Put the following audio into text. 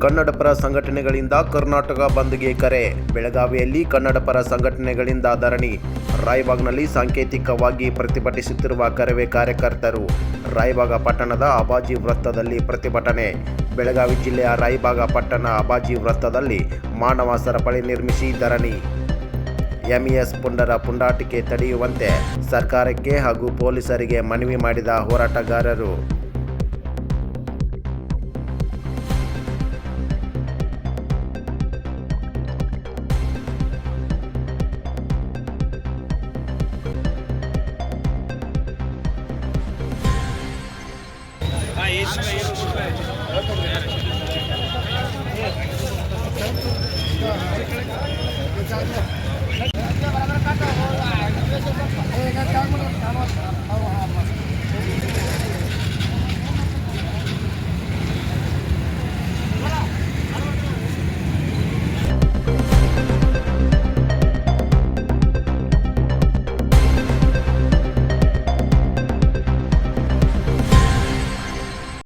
ಕನ್ನಡಪರ ಸಂಘಟನೆಗಳಿಂದ ಕರ್ನಾಟಕ ಬಂದ್ಗೆ ಕರೆ. ಬೆಳಗಾವಿಯಲ್ಲಿ ಕನ್ನಡಪರ ಸಂಘಟನೆಗಳಿಂದ ಧರಣಿ. ರಾಯಬಾಗ್ನಲ್ಲಿ ಸಾಂಕೇತಿಕವಾಗಿ ಪ್ರತಿಭಟಿಸುತ್ತಿರುವ ಕರವೇ ಕಾರ್ಯಕರ್ತರು. ರಾಯಬಾಗ ಪಟ್ಟಣದ ಅಬಾಜಿ ವೃತ್ತದಲ್ಲಿ ಪ್ರತಿಭಟನೆ. ಬೆಳಗಾವಿ ಜಿಲ್ಲೆಯ ರಾಯಬಾಗ ಪಟ್ಟಣ ಅಬಾಜಿ ವೃತ್ತದಲ್ಲಿ ಮಾನವ ಸರಪಳಿ ನಿರ್ಮಿಸಿ ಧರಣಿ. ಎಂಇಎಸ್ ಪುಂಡರ ಪುಂಡಾಟಿಕೆ ತಡೆಯುವಂತೆ ಸರ್ಕಾರಕ್ಕೆ ಹಾಗೂ ಪೊಲೀಸರಿಗೆ ಮನವಿ ಮಾಡಿದ ಹೋರಾಟಗಾರರು. Gracias.